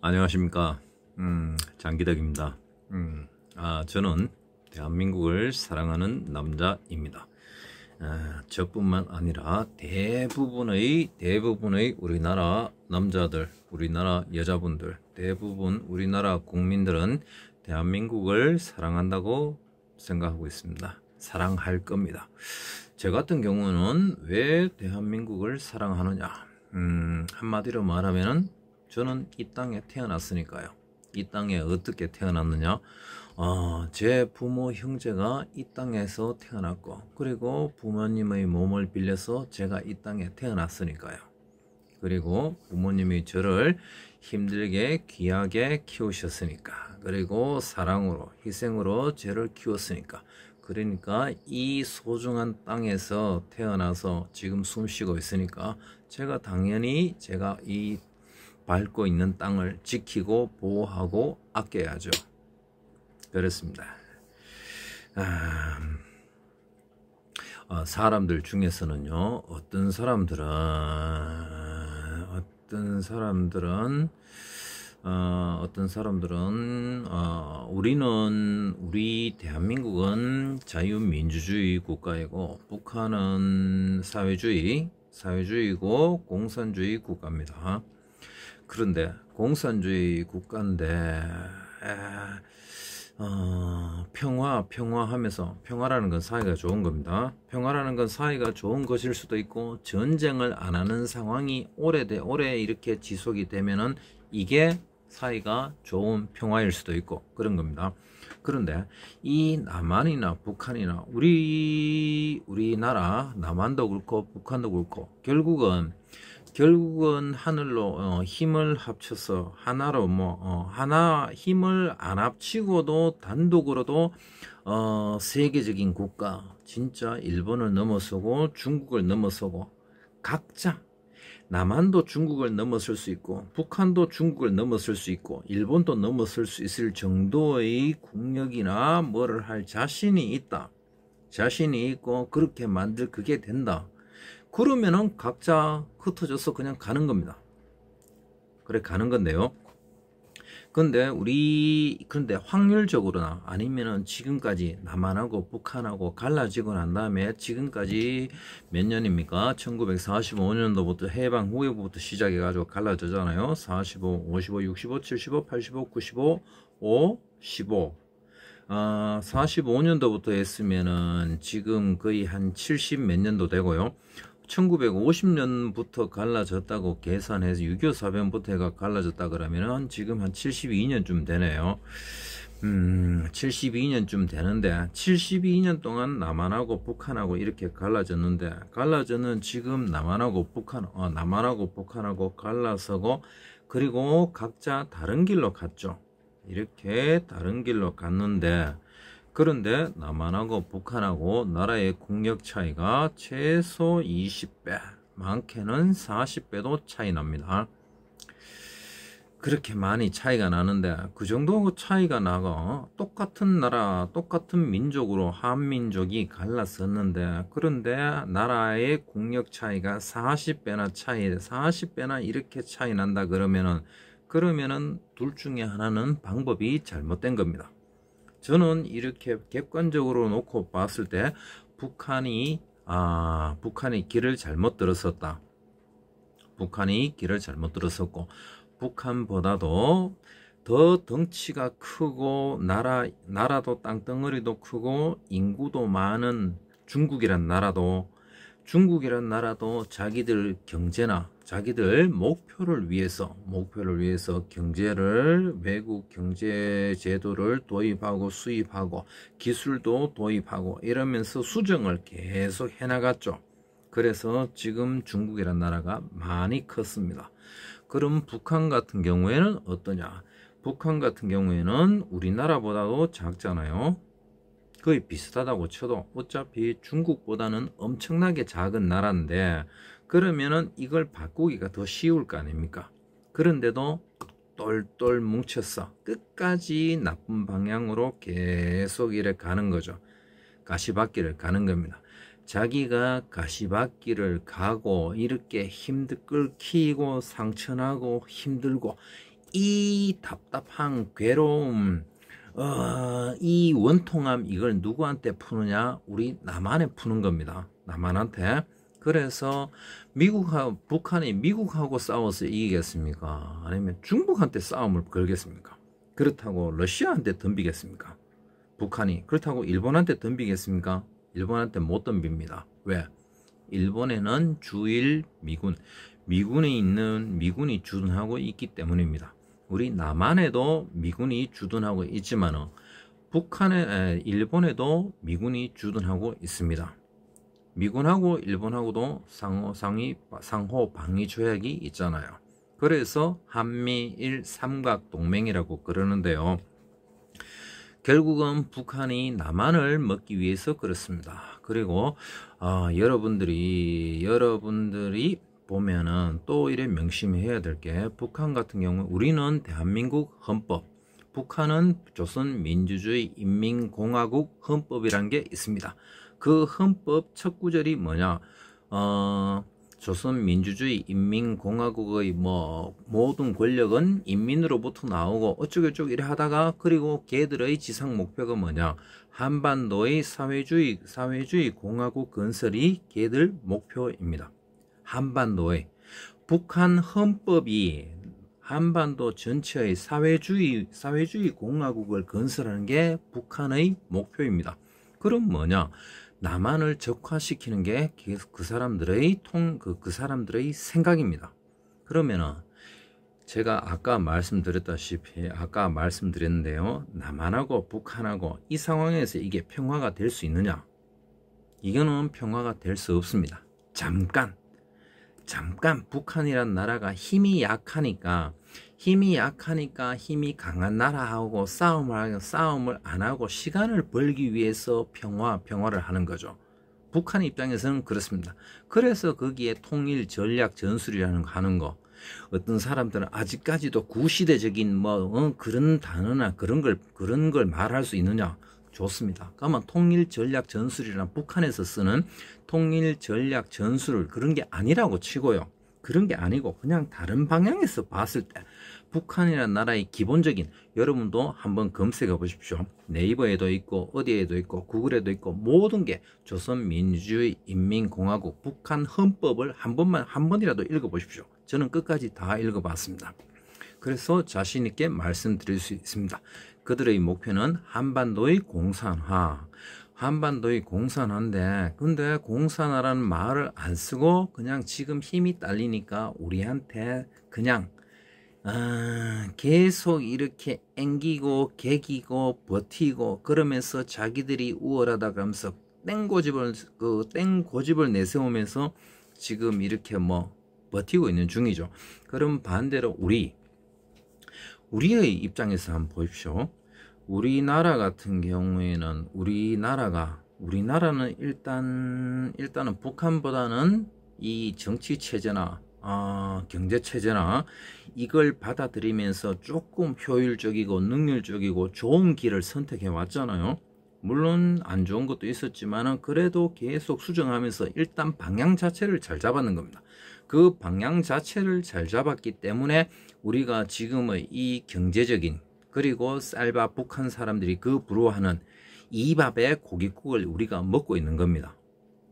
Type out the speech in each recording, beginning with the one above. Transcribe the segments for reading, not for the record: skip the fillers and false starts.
안녕하십니까. 장기덕입니다. 저는 대한민국을 사랑하는 남자입니다. 저뿐만 아니라 대부분의 우리나라 남자들, 우리나라 여자분들, 대부분 우리나라 국민들은 대한민국을 사랑한다고 생각하고 있습니다. 사랑할 겁니다. 저 같은 경우는 왜 대한민국을 사랑하느냐? 한마디로 말하면은 저는 이 땅에 태어났으니까요. 이 땅에 어떻게 태어났느냐? 제 부모 형제가 이 땅에서 태어났고, 그리고 부모님의 몸을 빌려서 제가 이 땅에 태어났으니까요. 그리고 부모님이 저를 힘들게 귀하게 키우셨으니까, 그리고 사랑으로 희생으로 저를 키웠으니까, 그러니까 이 소중한 땅에서 태어나서 지금 숨쉬고 있으니까 제가 당연히 제가 이 밟고 있는 땅을 지키고 보호하고 아껴야죠. 그렇습니다. 사람들 중에서는요, 어떤 사람들은 우리 대한민국은 자유민주주의 국가이고 북한은 사회주의고 공산주의 국가입니다. 그런데 공산주의 국가인데 평화하면서, 평화라는 건 사이가 좋은 겁니다. 평화라는 건 사이가 좋은 것일 수도 있고, 전쟁을 안 하는 상황이 오래 이렇게 지속이 되면은 이게 사이가 좋은 평화일 수도 있고 그런 겁니다. 그런데 이 남한이나 북한이나 우리나라, 남한도 그렇고 북한도 그렇고 결국은 하늘로 힘을 합쳐서 하나로 하나 힘을 안 합치고도 단독으로도 세계적인 국가, 진짜 일본을 넘어서고 중국을 넘어서고, 각자 남한도 중국을 넘어설 수 있고 북한도 중국을 넘어설 수 있고 일본도 넘어설 수 있을 정도의 국력이나 뭐를 할 자신이 있고 그렇게 그게 된다. 그러면은 각자 흩어져서 그냥 가는 겁니다. 그래 가는 건데요. 그런데 확률적으로나 아니면은 지금까지 남한하고 북한하고 갈라지고 난 다음에 지금까지 몇 년입니까? 1945년도부터 해방 후에부터 시작해가지고 갈라졌잖아요. 45, 55, 65, 75, 85, 95, 5, 15. 45년도부터 했으면은 지금 거의 한 70 몇 년도 되고요. 1950년부터 갈라졌다고 계산해서 6.25 사변부터 해가 갈라졌다 그러면은 지금 한 72년쯤 되네요. 72년쯤 되는데 72년 동안 남한하고 북한하고 이렇게 갈라졌는 지금 남한하고 북한하고 갈라서고, 그리고 각자 다른 길로 갔죠. 이렇게 다른 길로 갔는데, 그런데 남한하고 북한하고 나라의 국력 차이가 최소 20배, 많게는 40배도 차이 납니다. 그렇게 많이 차이가 나는데, 그 정도 차이가 나고 똑같은 나라, 똑같은 민족으로 한민족이 갈랐었는데, 그런데 나라의 국력 차이가 40배나 이렇게 차이 난다 그러면은 둘 중에 하나는 방법이 잘못된 겁니다. 저는 이렇게 객관적으로 놓고 봤을 때 북한이 길을 잘못 들었었다. 북한이 길을 잘못 들었었고, 북한보다도 더 덩치가 크고 나라도 땅덩어리도 크고 인구도 많은 중국이란 나라도 자기들 경제나 자기들 목표를 위해서 외국 경제 제도를 도입하고 수입하고 기술도 도입하고 이러면서 수정을 계속 해나갔죠. 그래서 지금 중국이란 나라가 많이 컸습니다. 그럼 북한 같은 경우에는 어떠냐? 북한 같은 경우에는 우리나라보다도 작잖아요. 거의 비슷하다고 쳐도 어차피 중국보다는 엄청나게 작은 나라인데, 그러면은 이걸 바꾸기가 더 쉬울 거 아닙니까? 그런데도 똘똘 뭉쳤어. 끝까지 나쁜 방향으로 계속 이래 가는 거죠. 가시밭길을 가는 겁니다. 자기가 가시밭길을 가고 이렇게 끓기고 상처나고 힘들고 이 답답한 괴로움, 이 원통함, 이걸 누구한테 푸느냐? 우리 남한에 푸는 겁니다. 남한한테. 그래서 북한이 미국하고 싸워서 이기겠습니까? 아니면 중국한테 싸움을 걸겠습니까? 그렇다고 러시아한테 덤비겠습니까? 북한이. 그렇다고 일본한테 덤비겠습니까? 일본한테 못 덤빕니다. 왜? 일본에는 주일 미군이 주둔하고 있기 때문입니다. 우리 남한에도 미군이 주둔하고 있지만은 일본에도 미군이 주둔하고 있습니다. 미군하고 일본하고도 상호 방위 조약이 있잖아요. 그래서 한미일 삼각동맹이라고 그러는데요. 결국은 북한이 남한을 먹기 위해서 그렇습니다. 그리고 여러분들이 보면은 또 이래 명심해야 될 게, 북한 같은 경우 우리는 대한민국 헌법, 북한은 조선민주주의 인민공화국 헌법이란 게 있습니다. 그 헌법 첫 구절이 뭐냐? 조선민주주의 인민공화국의 모든 권력은 인민으로부터 나오고 어쩌고저쩌고 이래 하다가, 그리고 걔들의 지상 목표가 뭐냐? 한반도의 사회주의 공화국 건설이 걔들 목표입니다. 한반도의 북한 헌법이 한반도 전체의 사회주의 공화국을 건설하는 게 북한의 목표입니다. 그럼 뭐냐? 남한을 적화시키는 게 그 사람들의 생각입니다. 그러면은 제가 아까 말씀드렸는데요. 남한하고 북한하고 이 상황에서 이게 평화가 될 수 있느냐? 이거는 평화가 될 수 없습니다. 잠깐 북한이란 나라가 힘이 약하니까 힘이 강한 나라하고 싸움을 안 하고 시간을 벌기 위해서 평화를 하는 거죠. 북한 입장에서는 그렇습니다. 그래서 거기에 통일 전략 전술이라는 거 하는 거, 어떤 사람들은 아직까지도 구시대적인 그런 단어나 그런 걸 말할 수 있느냐? 좋습니다. 그러면 통일 전략 전술이란 북한에서 쓰는 통일 전략 전술, 그런 게 아니라고 치고요. 그런 게 아니고 그냥 다른 방향에서 봤을 때 북한이라는 나라의 기본적인, 여러분도 한번 검색해 보십시오. 네이버에도 있고 어디에도 있고 구글에도 있고 모든 게 조선민주주의 인민공화국 북한 헌법을 한 번이라도 읽어 보십시오. 저는 끝까지 다 읽어 봤습니다. 그래서 자신 있게 말씀드릴 수 있습니다. 그들의 목표는 한반도의 공산화. 한반도의 공산화인데, 근데 공산화라는 말을 안 쓰고 그냥 지금 힘이 딸리니까 우리한테 그냥 계속 이렇게 앵기고 개기고 버티고 그러면서 자기들이 우월하다 그러면서 땡고집을 내세우면서 지금 이렇게 버티고 있는 중이죠. 그럼 반대로 우리의 입장에서 한번 보십시오. 우리나라 같은 경우에는 우리나라는 일단은 북한보다는 이 정치 체제나 경제 체제나 이걸 받아들이면서 조금 효율적이고 능률적이고 좋은 길을 선택해 왔잖아요. 물론 안 좋은 것도 있었지만은 그래도 계속 수정하면서 일단 방향 자체를 잘 잡았는 겁니다. 그 방향 자체를 잘 잡았기 때문에 우리가 지금의 이 경제적인, 그리고 쌀밥, 북한 사람들이 부러워하는 이 밥에 고깃국을 우리가 먹고 있는 겁니다.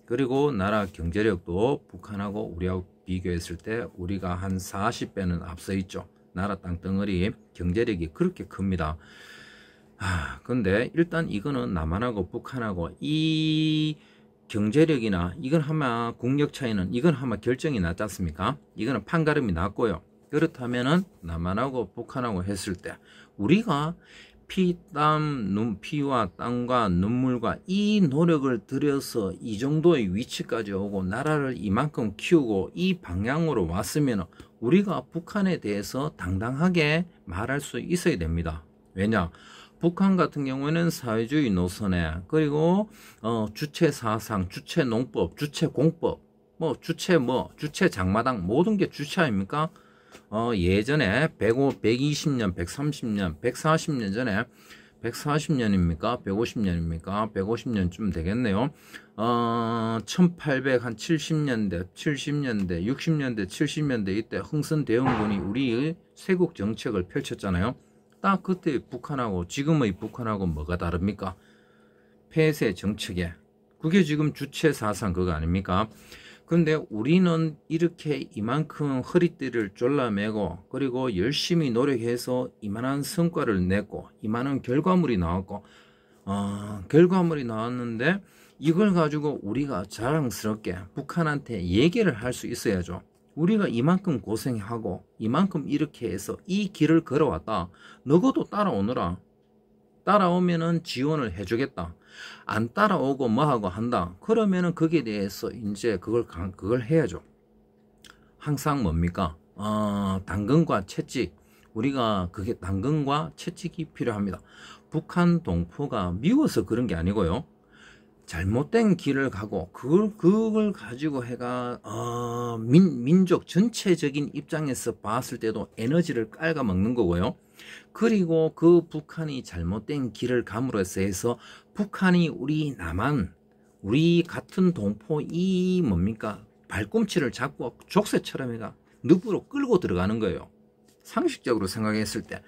그리고 나라 경제력도 북한하고 우리하고 비교했을 때 우리가 한 40배는 앞서 있죠. 나라 땅덩어리 경제력이 그렇게 큽니다. 근데 일단 이거는 남한하고 북한하고 이 경제력이나 이건 아마 국력 차이는 이건 아마 결정이 났지 않습니까? 이거는 판가름이 났고요. 그렇다면은 남한하고 북한하고 했을 때 우리가 피와 땀과 눈물과 이 노력을 들여서 이 정도의 위치까지 오고 나라를 이만큼 키우고 이 방향으로 왔으면 우리가 북한에 대해서 당당하게 말할 수 있어야 됩니다. 왜냐? 북한 같은 경우에는 사회주의 노선에, 그리고 주체 사상, 주체 농법, 주체 공법, 주체 장마당 모든 게 주체 아닙니까? 예전에 120년, 130년, 140년 전에 140년입니까? 150년입니까? 150년쯤 되겠네요. 1870년대, 60년대, 70년대 이때 흥선대원군이 우리의 쇄국 정책을 펼쳤잖아요. 딱 그때 북한하고 지금의 북한하고 뭐가 다릅니까? 폐쇄 정책에. 그게 지금 주체 사상 그거 아닙니까? 근데 우리는 이렇게 이만큼 허리띠를 졸라매고 그리고 열심히 노력해서 이만한 성과를 냈고 이만한 결과물이 나왔고 결과물이 나왔는데 이걸 가지고 우리가 자랑스럽게 북한한테 얘기를 할 수 있어야죠. 우리가 이만큼 고생하고 이만큼 이렇게 해서 이 길을 걸어왔다. 너희도 따라오너라. 따라오면은 지원을 해주겠다. 안 따라오고 뭐하고 한다. 그러면은 거기에 대해서 이제 그걸 해야죠. 항상 뭡니까? 당근과 채찍. 우리가 그게 당근과 채찍이 필요합니다. 북한 동포가 미워서 그런 게 아니고요. 잘못된 길을 가고 그걸 가지고 해가 민족 전체적인 입장에서 봤을 때도 에너지를 깔아먹는 거고요. 그리고 그 북한이 잘못된 길을 감으로써 해서 북한이 우리 남한 우리 같은 동포 이 뭡니까 발꿈치를 잡고 족쇄처럼 해가 늪으로 끌고 들어가는 거예요. 상식적으로 생각했을 때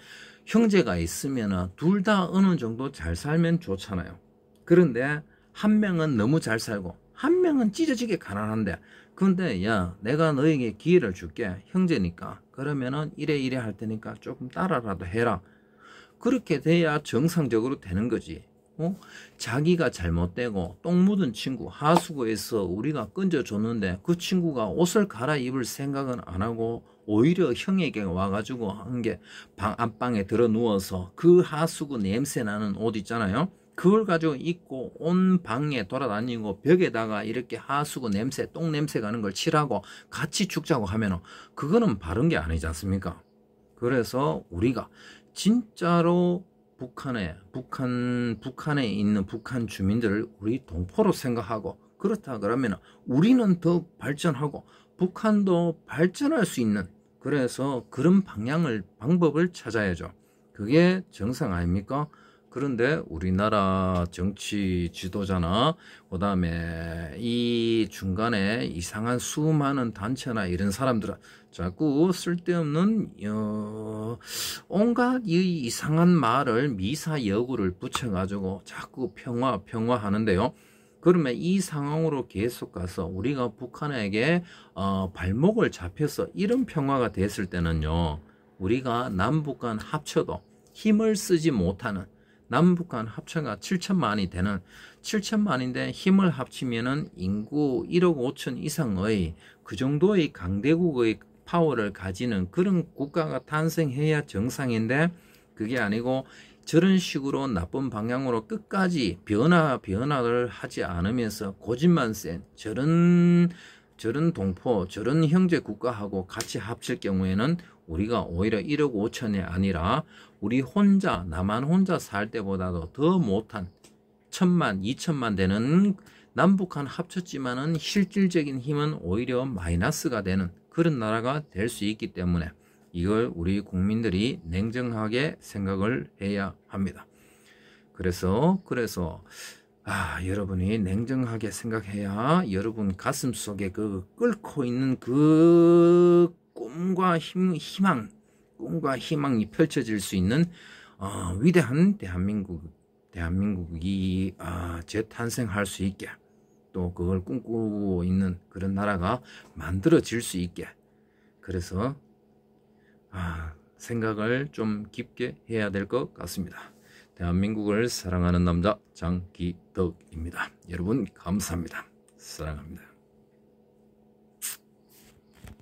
형제가 있으면 둘 다 어느 정도 잘 살면 좋잖아요. 그런데 한 명은 너무 잘 살고 한 명은 찢어지게 가난한데 근데 야 내가 너에게 기회를 줄게 형제니까 그러면은 이래 할 테니까 조금 따라라도 해라. 그렇게 돼야 정상적으로 되는 거지. 자기가 잘못되고 똥 묻은 친구 하수구에서 우리가 건져줬는데 그 친구가 옷을 갈아입을 생각은 안 하고 오히려 형에게 와가지고 한 게 안방에 들어 누워서 그 하수구 냄새 나는 옷 있잖아요. 그걸 가지고 입고 온 방에 돌아다니고 벽에다가 이렇게 하수구 냄새, 똥 냄새 가는 걸 칠하고 같이 죽자고 하면은 그거는 바른 게 아니지 않습니까? 그래서 우리가 진짜로 북한에 있는 북한 주민들을 우리 동포로 생각하고 그렇다 그러면 우리는 더 발전하고 북한도 발전할 수 있는 그래서 그런 방법을 찾아야죠. 그게 정상 아닙니까? 그런데 우리나라 정치 지도자나 그 다음에 이 중간에 이상한 수많은 단체나 이런 사람들은 자꾸 쓸데없는 온갖 이 이상한 말을 미사여구를 붙여가지고 자꾸 평화 하는데요. 그러면 이 상황으로 계속 가서 우리가 북한에게 발목을 잡혀서 이런 평화가 됐을 때는요. 우리가 남북 간 합쳐도 힘을 쓰지 못하는 남북 간 합쳐가 7천만이 되는 7천만인데 힘을 합치면은 인구 1억 5천 이상의 그 정도의 강대국의 파워를 가지는 그런 국가가 탄생해야 정상인데 그게 아니고 저런 식으로 나쁜 방향으로 끝까지 변화를 하지 않으면서 고집만 센 저런 동포, 저런 형제 국가하고 같이 합칠 경우에는 우리가 오히려 1억 5천이 아니라 우리 나만 혼자 살 때보다도 더 못한 1,000만, 2천만 되는 남북한 합쳤지만은 실질적인 힘은 오히려 마이너스가 되는 그런 나라가 될 수 있기 때문에 이걸 우리 국민들이 냉정하게 생각을 해야 합니다. 그래서 여러분이 냉정하게 생각해야 여러분 가슴 속에 그 끓고 있는 그 꿈과 희망이 펼쳐질 수 있는 위대한 대한민국이 재탄생할 수 있게 또 그걸 꿈꾸고 있는 그런 나라가 만들어질 수 있게 그래서 생각을 좀 깊게 해야 될 것 같습니다. 대한민국을 사랑하는 남자 장기덕입니다. 여러분 감사합니다. 사랑합니다.